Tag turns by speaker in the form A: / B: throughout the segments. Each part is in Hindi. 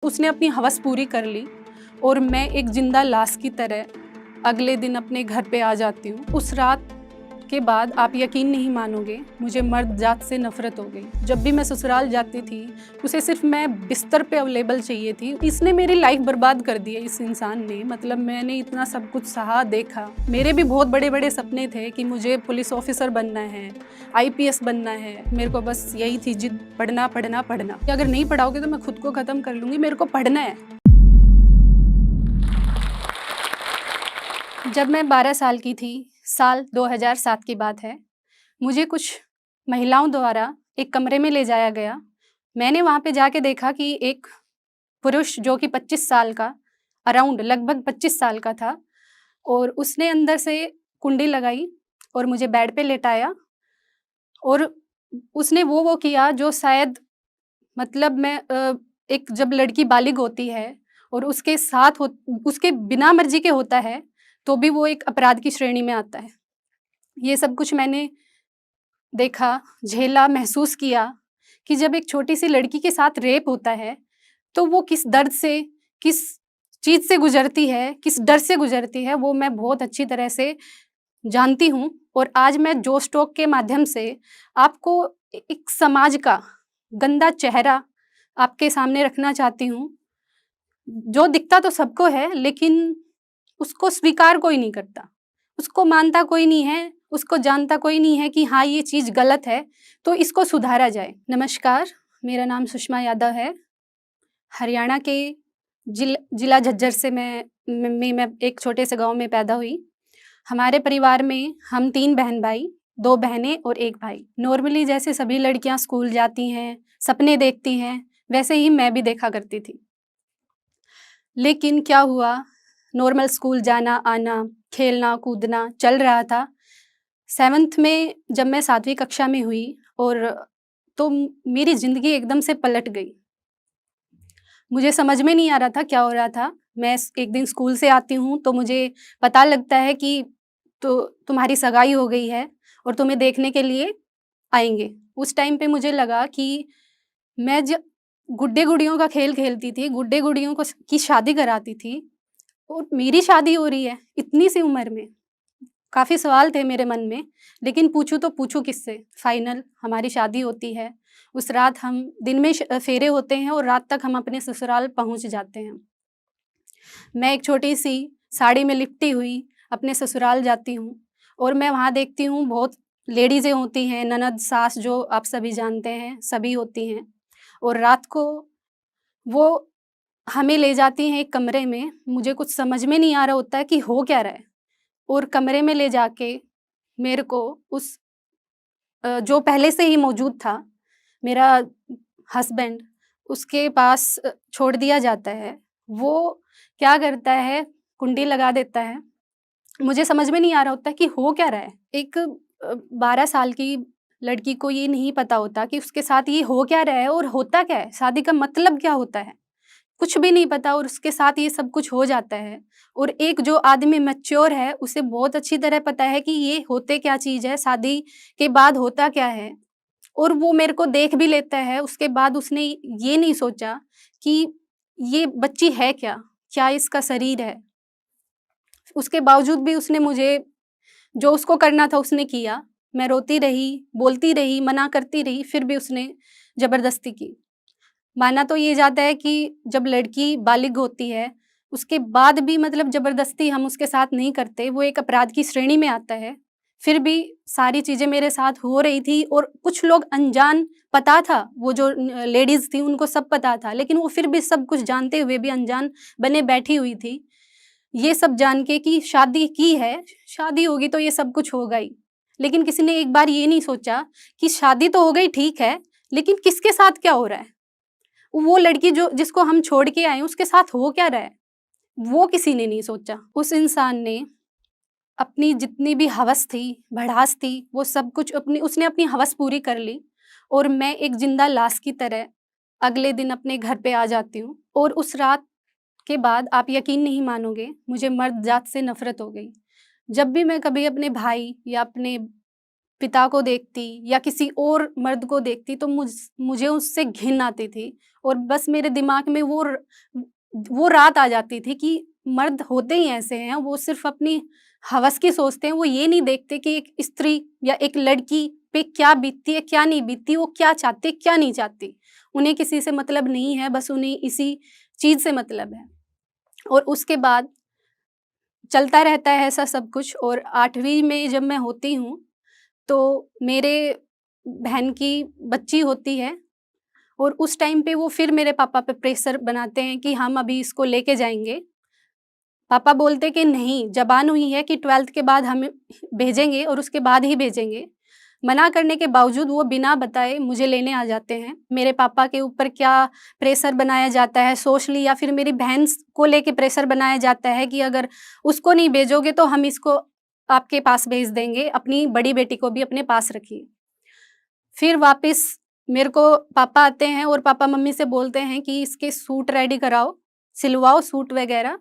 A: उसने अपनी हवस पूरी कर ली और मैं एक जिंदा लाश की तरह अगले दिन अपने घर पे आ जाती हूँ। उस रात के बाद आप यकीन नहीं मानोगे, मुझे मर्द जात से नफरत हो गई। जब भी मैं ससुराल जाती थी, उसे सिर्फ मैं बिस्तर पे अवेलेबल चाहिए थी। इसने मेरी लाइफ बर्बाद कर दी है, इस इंसान ने। मतलब मैंने इतना सब कुछ सहा, देखा। मेरे भी बहुत बड़े बड़े सपने थे कि मुझे पुलिस ऑफिसर बनना है, IPS बनना है। मेरे को बस यही थी जिद, पढ़ना पढ़ना पढ़ना। अगर नहीं पढ़ाओगे तो मैं खुद को ख़त्म कर लूँगी, मेरे को पढ़ना है। जब मैं 12 साल की थी, साल 2007 की बात है, मुझे कुछ महिलाओं द्वारा एक कमरे में ले जाया गया। मैंने वहाँ पे जाके देखा कि एक पुरुष जो कि 25 साल का, अराउंड लगभग 25 साल का था, और उसने अंदर से कुंडी लगाई और मुझे बेड पे लेटाया और उसने वो किया जो शायद, मतलब मैं एक जब लड़की बालिग होती है और उसके साथ हो, उसके बिना मर्जी के होता है, तो भी वो एक अपराध की श्रेणी में आता है। ये सब कुछ मैंने देखा, झेला, महसूस किया कि जब एक छोटी-सी लड़की के साथ रेप होता है, तो वो किस दर्द से, किस चीज़ से गुज़रती है, किस डर से गुज़रती है, वो मैं बहुत अच्छी तरह से जानती हूँ। और आज मैं जोश टॉक के माध्यम से आपको एक समाज का गंदा चेहरा आपके सामने रखना चाहती हूँ, जो दिखता तो सबको है, लेकिन उसको स्वीकार कोई नहीं करता, उसको मानता कोई नहीं है, उसको जानता कोई नहीं है कि हाँ, ये चीज़ गलत है, तो इसको सुधारा जाए। नमस्कार, मेरा नाम सुषमा यादव है। हरियाणा के जिला झज्जर से मैं एक छोटे से गाँव में पैदा हुई। हमारे परिवार में हम 3 बहन-भाई, 2 बहनें और 1 भाई। नॉर्मली जैसे सभी लड़कियाँ स्कूल जाती हैं, सपने देखती हैं, वैसे ही मैं भी देखा करती थी। लेकिन क्या हुआ, नॉर्मल स्कूल जाना-आना, खेलना-कूदना चल रहा था। 7th में जब मैं 7वीं कक्षा में हुई, और तो मेरी ज़िंदगी एकदम से पलट गई। मुझे समझ में नहीं आ रहा था क्या हो रहा था। मैं एक दिन स्कूल से आती हूँ तो मुझे पता लगता है कि तो तुम्हारी सगाई हो गई है और तुम्हें देखने के लिए आएँगे। उस टाइम पे मुझे लगा कि मैं जब गुड्डे-गुड़ियों का खेल खेलती थी, गुड्डे-गुड़ियों को की शादी कराती थी, और मेरी शादी हो रही है इतनी सी उम्र में। काफ़ी सवाल थे मेरे मन में, लेकिन पूछूँ तो पूछूँ किससे? फाइनल हमारी शादी होती है। उस रात हम दिन में फेरे होते हैं और रात तक हम अपने ससुराल पहुँच जाते हैं। मैं एक छोटी-सी साड़ी में लिपटी हुई अपने ससुराल जाती हूँ और मैं वहाँ देखती हूँ बहुत लेडीज़ें होती हैं, ननद, सास, जो आप सभी जानते हैं, सभी होती हैं। और रात को वो हमें ले जाती हैं एक कमरे में। मुझे कुछ समझ में नहीं आ रहा होता है कि हो क्या रहा है, और कमरे में ले जाके मेरे को उस जो पहले से ही मौजूद था, मेरा हस्बैंड, उसके पास छोड़ दिया जाता है। वो क्या करता है, कुंडी लगा देता है। मुझे समझ में नहीं आ रहा होता कि हो क्या रहा है। एक 12 साल की लड़की को ये नहीं पता होता कि उसके साथ ये हो क्या रहा है और होता क्या है, शादी का मतलब क्या होता है। कुछ भी नहीं पता और उसके साथ ये सब कुछ हो जाता है। और एक जो आदमी मैच्योर है, उसे बहुत अच्छी तरह पता है कि ये होते क्या चीज़ है, शादी के बाद होता क्या है। और वो मेरे को देख भी लेता है, उसके बाद उसने ये नहीं सोचा कि ये बच्ची है क्या? क्या इसका शरीर है? उसके बावजूद भी उसने मुझे, जो उसको करना था उसने किया। मैं रोती रही, बोलती रही, मना करती रही, फिर भी उसने ज़बरदस्ती की। माना तो ये जाता है कि जब लड़की बालिग होती है, उसके बाद भी मतलब ज़बरदस्ती हम उसके साथ नहीं करते, वो एक अपराध की श्रेणी में आता है। फिर भी सारी चीज़ें मेरे साथ हो रही थी और कुछ लोग अनजान, पता था, वो जो लेडीज़ थी उनको सब पता था, लेकिन वो फिर भी सब कुछ जानते हुए भी अनजान बने बैठी हुई थी। ये सब जान के कि शादी की है, शादी होगी तो ये सब कुछ होगा ही। लेकिन किसी ने एक बार ये नहीं सोचा कि शादी तो हो गई ठीक है, लेकिन किसके साथ क्या हो रहा है? वो लड़की जो जिसको हम छोड़ के आए हैं, उसके साथ हो क्या रहा है? वो किसी ने नहीं सोचा। उस इंसान ने अपनी जितनी भी हवस थी, भड़ास थी, वो सब कुछ उसने अपनी हवस पूरी कर ली और मैं एक ज़िंदा लाश की तरह अगले दिन अपने घर पे आ जाती हूँ। और उस रात के बाद आप यकीन नहीं मानोगे, मुझे मर्द जात से नफ़रत हो गई। जब भी मैं कभी अपने भाई या अपने पिता को देखती या किसी और मर्द को देखती तो मुझे उससे घिन आती थी और बस मेरे दिमाग में वो रात आ जाती थी कि मर्द होते ही ऐसे हैं, वो सिर्फ़ अपनी हवस की सोचते हैं, वो ये नहीं देखते कि एक स्त्री या एक लड़की पे क्या बीतती है, क्या नहीं बीतती, वो क्या चाहती है, क्या नहीं चाहती। उन्हें किसी से मतलब नहीं है, बस उन्हें इसी चीज़ से मतलब है। और उसके बाद चलता रहता है ऐसा सब कुछ और 8वीं में जब मैं होती हूँ, तो मेरे बहन की बच्ची होती है और उस टाइम पे वो फिर मेरे पापा पे प्रेशर बनाते हैं कि हम अभी इसको लेके जाएँगे। पापा बोलते कि नहीं, ज़बान हुई है कि 12th के बाद हम भेजेंगे और उसके बाद ही भेजेंगे। मना करने के बावजूद वो बिना बताए मुझे लेने आ जाते हैं। मेरे पापा के ऊपर क्या प्रेशर बनाया जाता है सोशली या फिर मेरी बहन को लेके प्रेशर बनाया जाता है कि अगर उसको नहीं भेजोगे तो हम इसको आपके पास भेज देंगे, अपनी बड़ी बेटी को भी अपने पास रखिए। फिर वापस मेरे को पापा आते हैं और पापा मम्मी से बोलते हैं कि इसके सूट रेडी कराओ, सिलवाओ सूट वगैरह,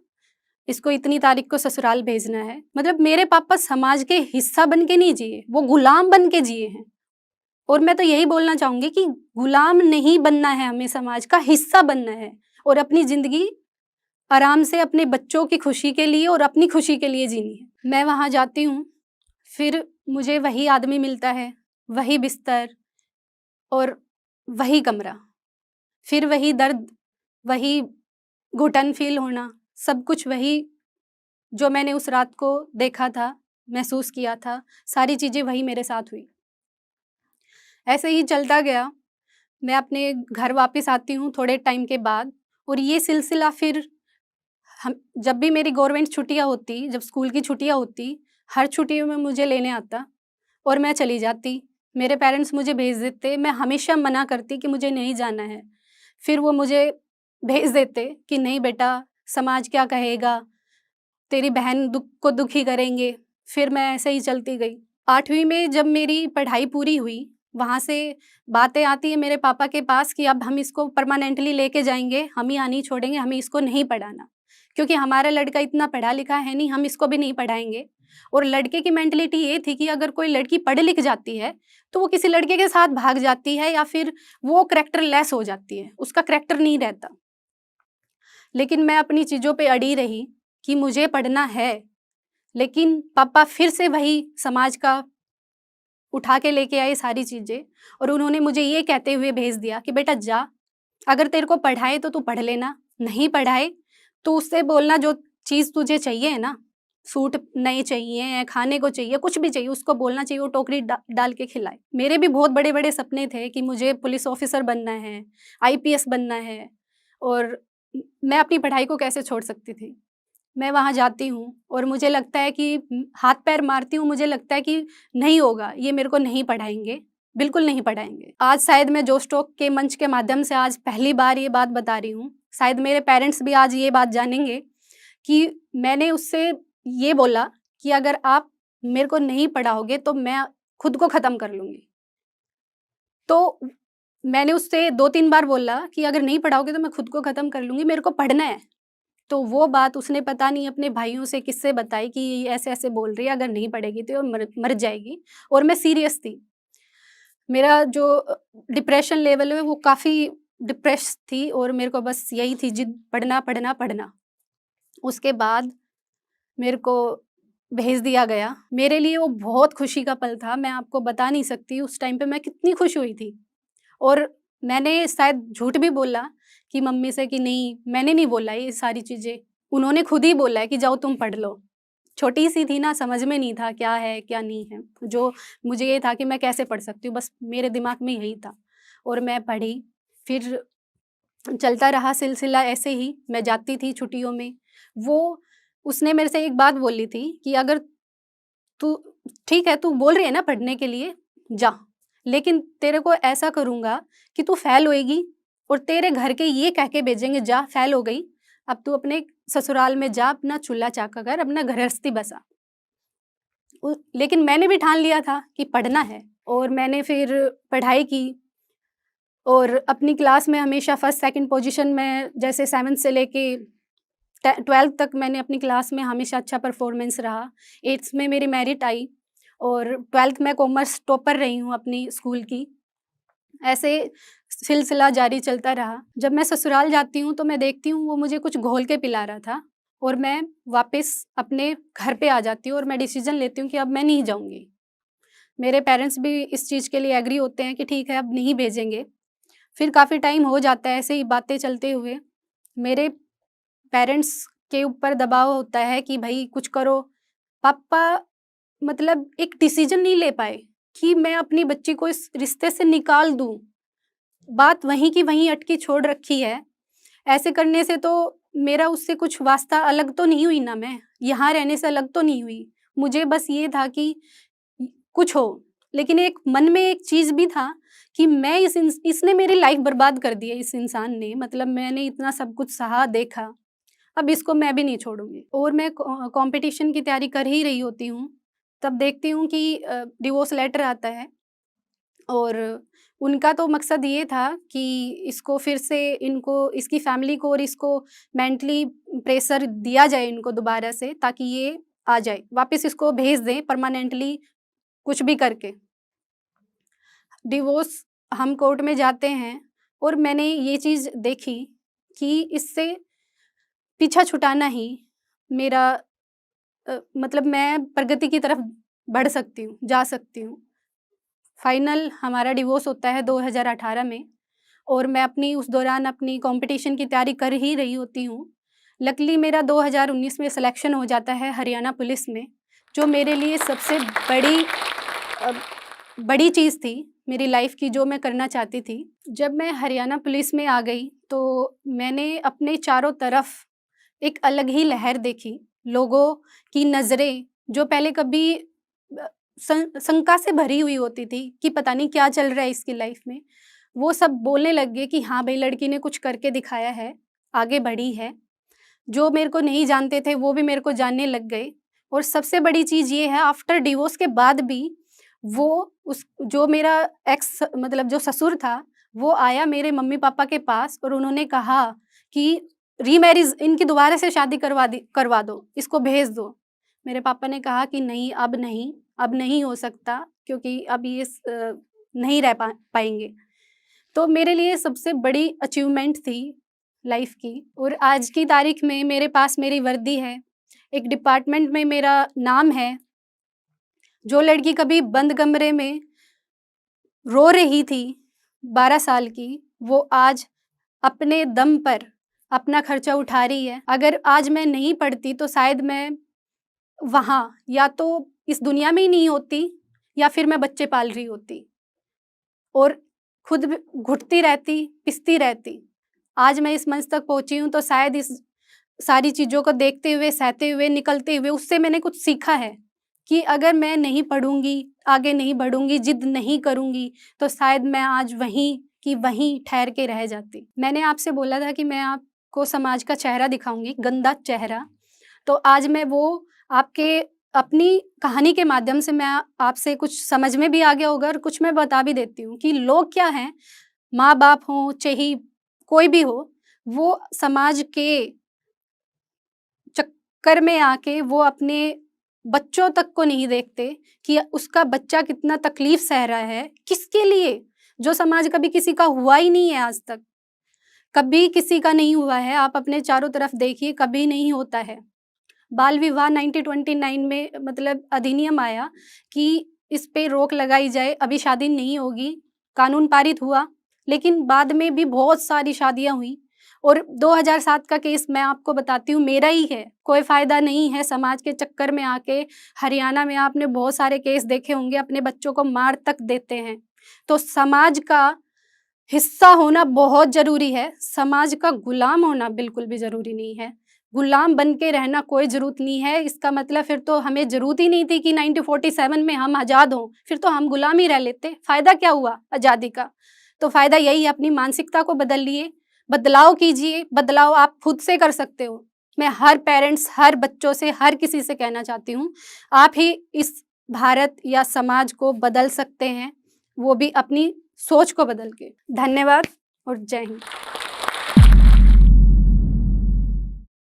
A: इसको इतनी तारीख को ससुराल भेजना है। मतलब मेरे पापा समाज के हिस्सा बन के नहीं जिए, वो गुलाम बन के जिए हैं। और मैं तो यही बोलना चाहूँगी कि गुलाम नहीं बनना है हमें, समाज का हिस्सा बनना है और अपनी ज़िंदगी आराम से अपने बच्चों की खुशी के लिए और अपनी खुशी के लिए जीनी है। मैं वहाँ जाती हूँ, फिर मुझे वही आदमी मिलता है, वही बिस्तर और वही कमरा, फिर वही दर्द, वही घुटन फ़ील होना, सब कुछ वही जो मैंने उस रात को देखा था, महसूस किया था, सारी चीज़ें वही मेरे साथ हुई। ऐसे ही चलता गया, मैं अपने घर वापस आती हूँ थोड़े टाइम के बाद और ये सिलसिला फिर हम जब भी मेरी गवर्नमेंट छुट्टियाँ होती, जब स्कूल की छुट्टियाँ होती, हर छुट्टियों में मुझे लेने आता और मैं चली जाती। मेरे पेरेंट्स मुझे भेज देते, मैं हमेशा मना करती कि मुझे नहीं जाना है। फिर वो मुझे भेज देते कि नहीं बेटा, समाज क्या कहेगा, तेरी बहन को दुखी करेंगे। फिर मैं ऐसे ही चलती गई। 8वीं में जब मेरी पढ़ाई पूरी हुई, वहाँ से बातें आती हैं मेरे पापा के पास कि अब हम इसको परमानेंटली लेके जाएँगे, हम यहाँ नहीं छोड़ेंगे, हमें इसको नहीं पढ़ाना। क्योंकि हमारा लड़का इतना पढ़ा लिखा है नहीं, हम इसको भी नहीं पढ़ाएँगे। और लड़के की मेंटालिटी ये थी कि अगर कोई लड़की पढ़ लिख जाती है, तो वो किसी लड़के के साथ भाग जाती है या फिर वो करैक्टर लेस हो जाती है, उसका करैक्टर नहीं रहता। लेकिन मैं अपनी चीज़ों पे अड़ी रही कि मुझे पढ़ना है, लेकिन पापा फिर से वही समाज का उठा के लेके आए सारी चीज़ें और उन्होंने मुझे ये कहते हुए भेज दिया कि बेटा जा, अगर तेरे को पढ़ाए तो तू पढ़ लेना, नहीं पढ़ाए तो उससे बोलना जो चीज़ तुझे चाहिए है ना, सूट नए चाहिए, खाने को चाहिए, कुछ भी चाहिए उसको बोलना चाहिए, वो टोकरी डाल के खिलाए। मेरे भी बहुत बड़े-बड़े सपने थे कि मुझे पुलिस ऑफ़िसर बनना है, आईपीएस बनना है और मैं अपनी पढ़ाई को कैसे छोड़ सकती थी। मैं वहाँ जाती हूँ और मुझे लगता है कि हाथ-पैर मारती हूँ, मुझे लगता है कि नहीं होगा, ये मेरे को नहीं पढ़ाएँगे, बिल्कुल नहीं पढ़ाएँगे। आज शायद मैं जोश टॉक के मंच के माध्यम से आज पहली बार ये बात बता रही हूँ। शायद मेरे पेरेंट्स भी आज ये बात जानेंगे कि मैंने उससे ये बोला कि अगर आप मेरे को नहीं पढ़ाओगे तो मैं खुद को ख़त्म कर लूँगी। तो मैंने उससे 2-3 बार बोला कि अगर नहीं पढ़ाओगे तो मैं खुद को ख़त्म कर लूँगी, मेरे को पढ़ना है। तो वो बात उसने पता नहीं अपने भाइयों से किससे बताई कि ये ऐसे-ऐसे बोल रही है, अगर नहीं पढ़ेगी तो मर मर जाएगी और मैं सीरियस थी। मेरा जो डिप्रेशन लेवल है वो काफ़ी डिप्रेस थी और मेरे को बस यही थी जिद, पढ़ना, पढ़ना, पढ़ना। उसके बाद मेरे को भेज दिया गया। मेरे लिए वो बहुत खुशी का पल था, मैं आपको बता नहीं सकती उस टाइम पे मैं कितनी खुश हुई थी। और मैंने शायद झूठ भी बोला कि मम्मी से कि नहीं, मैंने नहीं बोला ये सारी चीज़ें। उन्होंने खुद ही बोला है कि जाओ तुम पढ़ लो। छोटी-सी थी ना, समझ में नहीं था क्या है, क्या नहीं है। जो मुझे ये था कि मैं कैसे पढ़ सकती हूँ, बस मेरे दिमाग में यही था और मैं पढ़ी। फिर चलता रहा सिलसिला ऐसे ही, मैं जाती थी छुट्टियों में। वो उसने मेरे से एक बात बोली थी कि अगर तू ठीक है, तू बोल रही है ना पढ़ने के लिए, जा। लेकिन तेरे को ऐसा करूँगा कि तू फ़ेल होएगी और तेरे घर के ये कह के भेजेंगे जा फ़ेल हो गई, अब तू अपने ससुराल में जा, अपना चूल्हा चाका कर, अपना गृहस्थी बसा। लेकिन मैंने भी ठान लिया था कि पढ़ना है और मैंने फिर पढ़ाई की और अपनी क्लास में हमेशा फर्स्ट सेकंड पोजीशन में, जैसे 7th से लेके 12th तक मैंने अपनी क्लास में हमेशा अच्छा परफॉर्मेंस रहा। 8th में मेरी मेरिट आई और 12th में कॉमर्स टॉपर रही हूँ अपनी स्कूल की। ऐसे सिलसिला जारी चलता रहा। जब मैं ससुराल जाती हूँ तो मैं देखती हूँ वो मुझे कुछ घोल के पिला रहा था और मैं वापस अपने घर पे आ जाती हूँ और मैं डिसीज़न लेती हूँ कि अब मैं नहीं जाऊँगी। मेरे पेरेंट्स भी इस चीज़ के लिए एग्री होते हैं कि ठीक है अब नहीं भेजेंगे। फिर काफ़ी टाइम हो जाता है ऐसे ही बातें चलते हुए। मेरे पेरेंट्स के ऊपर दबाव होता है कि भई कुछ करो। पापा मतलब एक डिसीज़न नहीं ले पाए कि मैं अपनी बच्ची को इस रिश्ते से निकाल दूँ। बात वहीं की वहीं अटकी छोड़ रखी है। ऐसे करने से तो मेरा उससे कुछ वास्ता अलग तो नहीं हुई ना मैं, यहाँ रहने से अलग तो नहीं हुई। मुझे बस ये था कि कुछ हो, लेकिन एक मन में एक चीज़ भी था कि मैं इसने मेरी लाइफ़ बर्बाद कर दी है इस इंसान ने, मतलब मैंने इतना सब कुछ सहा, देखा, अब इसको मैं भी नहीं छोड़ूँगी। और मैं कॉम्पिटिशन की तैयारी कर ही रही होती हूँ, तब देखती हूँ कि डिवोर्स लेटर आता है और उनका तो मकसद ये था कि इसको फिर से इनको इसकी फैमिली को और इसको मेंटली प्रेशर दिया जाए इनको दोबारा से ताकि ये आ जाए, वापस इसको भेज दें परमानेंटली कुछ भी करके। डिवोर्स हम कोर्ट में जाते हैं और मैंने ये चीज़ देखी कि इससे पीछा छुटाना ही मेरा मतलब मैं प्रगति की तरफ बढ़ सकती हूँ, जा सकती हूँ। फाइनल हमारा डिवोर्स होता है 2018 में और मैं अपनी उस दौरान अपनी कॉम्पिटिशन की तैयारी कर ही रही होती हूँ। लकीली मेरा 2019 में सिलेक्शन हो जाता है हरियाणा पुलिस में, जो मेरे लिए सबसे अ, बड़ी चीज़ थी मेरी लाइफ़ की, जो मैं करना चाहती थी। जब मैं हरियाणा पुलिस में आ गई तो मैंने अपने चारों तरफ एक अलग ही लहर देखी। लोगों की नज़रें जो पहले कभी शंका से भरी हुई होती थी कि पता नहीं क्या चल रहा है इसकी लाइफ में, वो सब बोलने लग गए कि हाँ भाई लड़की ने कुछ करके दिखाया है, आगे बढ़ी है। जो मेरे को नहीं जानते थे वो भी मेरे को जानने लग गए और सबसे बड़ी चीज़ ये है आफ्टर डिवोर्स के बाद भी वो उस जो मेरा एक्स मतलब जो ससुर था, वो आया मेरे मम्मी-पापा के पास और उन्होंने कहा कि रीमैरिज इनकी दोबारा से शादी करवा दो, इसको भेज दो। मेरे पापा ने कहा कि नहीं, अब नहीं हो सकता क्योंकि अब ये नहीं रह पाएँगे। तो मेरे लिए सबसे बड़ी अचीवमेंट थी लाइफ़ की और आज की तारीख में मेरे पास मेरी वर्दी है, एक डिपार्टमेंट में मेरा नाम है। जो लड़की कभी बंद कमरे में रो रही थी 12 साल की, वो आज अपने दम पर अपना खर्चा उठा रही है। अगर आज मैं नहीं पढ़ती तो शायद मैं वहाँ या तो इस दुनिया में ही नहीं होती या फिर मैं बच्चे पाल रही होती और खुद भी घुटती रहती, पिसती रहती। आज मैं इस मंच तक पहुँची हूँ तो शायद इस सारी चीज़ों को देखते हुए, सहते हुए, निकलते हुए उससे मैंने कुछ सीखा है कि अगर मैं नहीं पढ़ूँगी, आगे नहीं बढ़ूँगी, ज़िद नहीं करूँगी, तो शायद मैं आज वहीं की वहीं ठहर के रह जाती। मैंने आपसे बोला था कि मैं आपको समाज का चेहरा दिखाऊँगी, गंदा चेहरा। तो आज मैं वो आपके अपनी कहानी के माध्यम से मैं आपसे कुछ समझ में भी आ गया होगा और कुछ मैं बता भी देती हूँ कि लोग क्या हैं, माँ-बाप हों, चाहे कोई भी हो, वो समाज के चक्कर में आके वो अपने बच्चों तक को नहीं देखते कि उसका बच्चा कितना तकलीफ सह रहा है, किसके लिए? जो समाज कभी किसी का हुआ ही नहीं है आज तक, कभी किसी का नहीं हुआ है। आप अपने चारों तरफ देखिए, कभी नहीं होता है। बाल विवाह 1929 में मतलब अधिनियम आया कि इस पे रोक लगाई जाए, अभी शादी नहीं होगी, कानून पारित हुआ, लेकिन बाद में भी बहुत सारी शादियाँ हुई और 2007 का केस मैं आपको बताती हूँ मेरा ही है। कोई फ़ायदा नहीं है समाज के चक्कर में आके। हरियाणा में आपने बहुत सारे केस देखे होंगे, अपने बच्चों को मार तक देते हैं। तो समाज का हिस्सा होना बहुत ज़रूरी है, समाज का गुलाम होना बिल्कुल भी ज़रूरी नहीं है। गुलाम बन के रहना कोई ज़रूरत नहीं है, इसका मतलब फिर तो हमें ज़रूरत ही नहीं थी कि 1947 में हम आज़ाद हों, फिर तो हम गुलाम ही रह लेते। फ़ायदा क्या हुआ आज़ादी का? तो फ़ायदा यही है अपनी मानसिकता को बदलिए, बदलाव कीजिए, बदलाव आप खुद से कर सकते हो। मैं हर पेरेंट्स, हर बच्चों से, हर किसी से कहना चाहती हूँ, आप ही इस भारत या समाज को बदल सकते हैं, वो भी अपनी सोच को बदल के। धन्यवाद और जय Hind.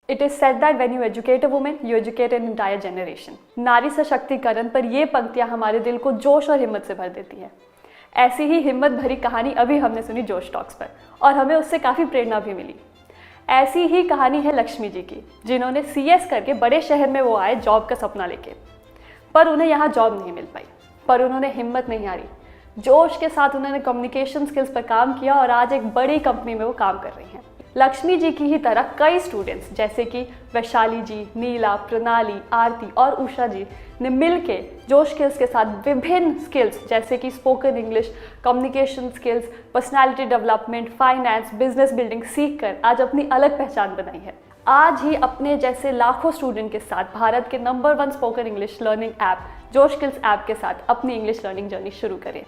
B: It is said that when you educate a woman, you educate an entire generation. नारी सशक्तिकरण पर ये पंक्तियाँ हमारे दिल को जोश और हिम्मत से भर देती हैं। ऐसी ही हिम्मत भरी कहानी अभी हमने सुनी जोश टॉक्स पर, और हमें उससे काफ़ी प्रेरणा भी मिली। ऐसी ही कहानी है लक्ष्मी जी की, जिन्होंने CS करके बड़े शहर में वो आए जॉब का सपना लेके, पर उन्हें यहाँ जॉब नहीं मिल पाई। पर उन्होंने हिम्मत नहीं हारी, जोश के साथ उन्होंने कम्युनिकेशन स्किल्स पर काम किया और आज एक बड़ी कंपनी में वो काम कर रही हैं। लक्ष्मी जी की ही तरह कई स्टूडेंट्स जैसे कि वैशाली जी, नीला, प्रणाली, आरती और उषा जी ने मिलके जोश स्किल्स के साथ विभिन्न स्किल्स जैसे कि spoken English, communication skills, personality development, finance, business building सीख कर आज अपनी अलग पहचान बनाई है। आज ही अपने जैसे लाखों स्टूडेंट के साथ भारत के number 1 spoken English learning app जोश स्किल्स ऐप के साथ अपनी इंग्लिश लर्निंग जर्नी शुरू करें।